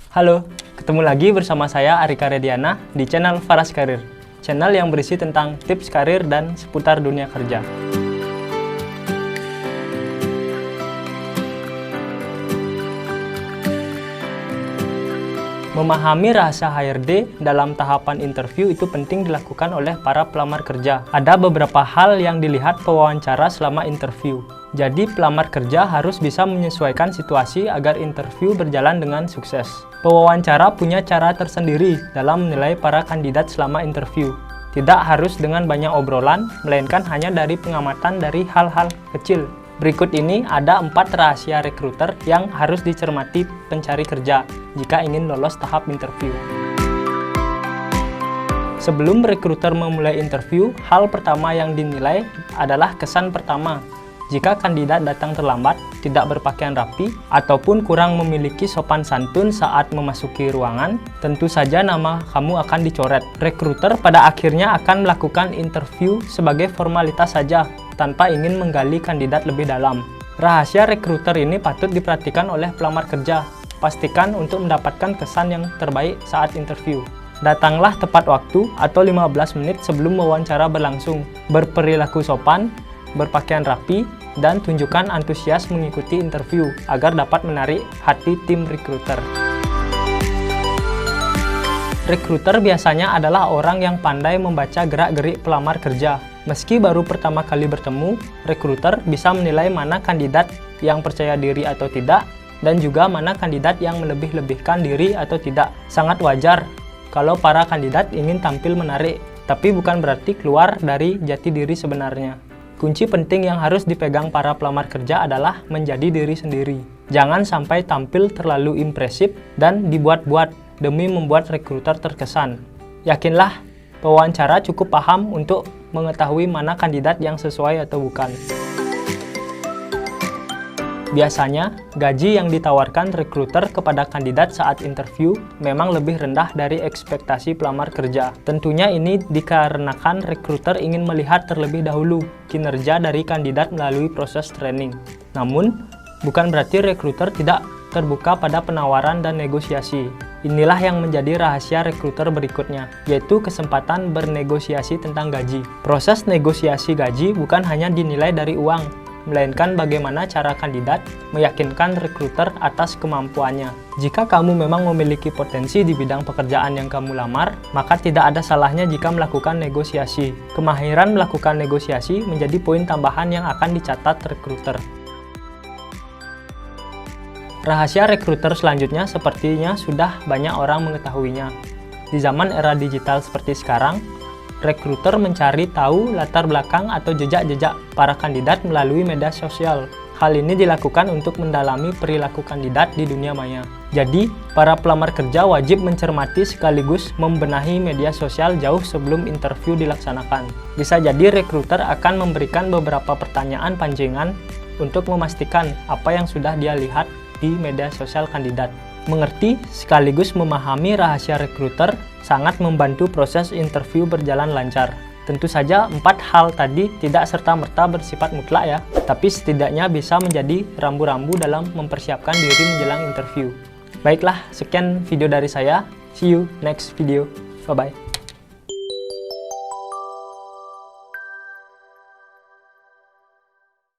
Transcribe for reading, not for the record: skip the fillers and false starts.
Halo, ketemu lagi bersama saya Arika Rediana di channel Faras Karir, channel yang berisi tentang tips karir dan seputar dunia kerja. Memahami rahasia HRD dalam tahapan interview itu penting dilakukan oleh para pelamar kerja. Ada beberapa hal yang dilihat pewawancara selama interview. Jadi pelamar kerja harus bisa menyesuaikan situasi agar interview berjalan dengan sukses. Pewawancara punya cara tersendiri dalam menilai para kandidat selama interview. Tidak harus dengan banyak obrolan, melainkan hanya dari pengamatan dari hal-hal kecil. Berikut ini ada 4 rahasia rekruter yang harus dicermati pencari kerja jika ingin lolos tahap interview. Sebelum rekruter memulai interview, hal pertama yang dinilai adalah kesan pertama. Jika kandidat datang terlambat, tidak berpakaian rapi, ataupun kurang memiliki sopan santun saat memasuki ruangan, tentu saja nama kamu akan dicoret. Rekruter pada akhirnya akan melakukan interview sebagai formalitas saja, tanpa ingin menggali kandidat lebih dalam. Rahasia rekruter ini patut diperhatikan oleh pelamar kerja. Pastikan untuk mendapatkan kesan yang terbaik saat interview. Datanglah tepat waktu atau 15 menit sebelum wawancara berlangsung. Berperilaku sopan, berpakaian rapi, dan tunjukkan antusias mengikuti interview agar dapat menarik hati tim rekruter. Rekruter biasanya adalah orang yang pandai membaca gerak-gerik pelamar kerja. Meski baru pertama kali bertemu, rekruter bisa menilai mana kandidat yang percaya diri atau tidak, dan juga mana kandidat yang melebih-lebihkan diri atau tidak. Sangat wajar kalau para kandidat ingin tampil menarik, tapi bukan berarti keluar dari jati diri sebenarnya. Kunci penting yang harus dipegang para pelamar kerja adalah menjadi diri sendiri. Jangan sampai tampil terlalu impresif dan dibuat-buat demi membuat rekruter terkesan. Yakinlah, pewawancara cukup paham untuk mengetahui mana kandidat yang sesuai atau bukan. Biasanya, gaji yang ditawarkan rekruter kepada kandidat saat interview memang lebih rendah dari ekspektasi pelamar kerja. Tentunya ini dikarenakan rekruter ingin melihat terlebih dahulu kinerja dari kandidat melalui proses training. Namun, bukan berarti rekruter tidak terbuka pada penawaran dan negosiasi. Inilah yang menjadi rahasia rekruter berikutnya, yaitu kesempatan bernegosiasi tentang gaji. Proses negosiasi gaji bukan hanya dinilai dari uang, melainkan bagaimana cara kandidat meyakinkan rekruter atas kemampuannya. Jika kamu memang memiliki potensi di bidang pekerjaan yang kamu lamar, maka tidak ada salahnya jika melakukan negosiasi. Kemahiran melakukan negosiasi menjadi poin tambahan yang akan dicatat rekruter. Rahasia rekruter selanjutnya sepertinya sudah banyak orang mengetahuinya. Di zaman era digital seperti sekarang, rekruter mencari tahu latar belakang atau jejak-jejak para kandidat melalui media sosial. Hal ini dilakukan untuk mendalami perilaku kandidat di dunia maya. Jadi, para pelamar kerja wajib mencermati sekaligus membenahi media sosial jauh sebelum interview dilaksanakan. Bisa jadi rekruter akan memberikan beberapa pertanyaan pancingan untuk memastikan apa yang sudah dia lihat di media sosial kandidat. Mengerti sekaligus memahami rahasia rekruter sangat membantu proses interview berjalan lancar. Tentu saja 4 hal tadi tidak serta-merta bersifat mutlak ya, tapi setidaknya bisa menjadi rambu-rambu dalam mempersiapkan diri menjelang interview. Baiklah, sekian video dari saya. See you next video. Bye-bye.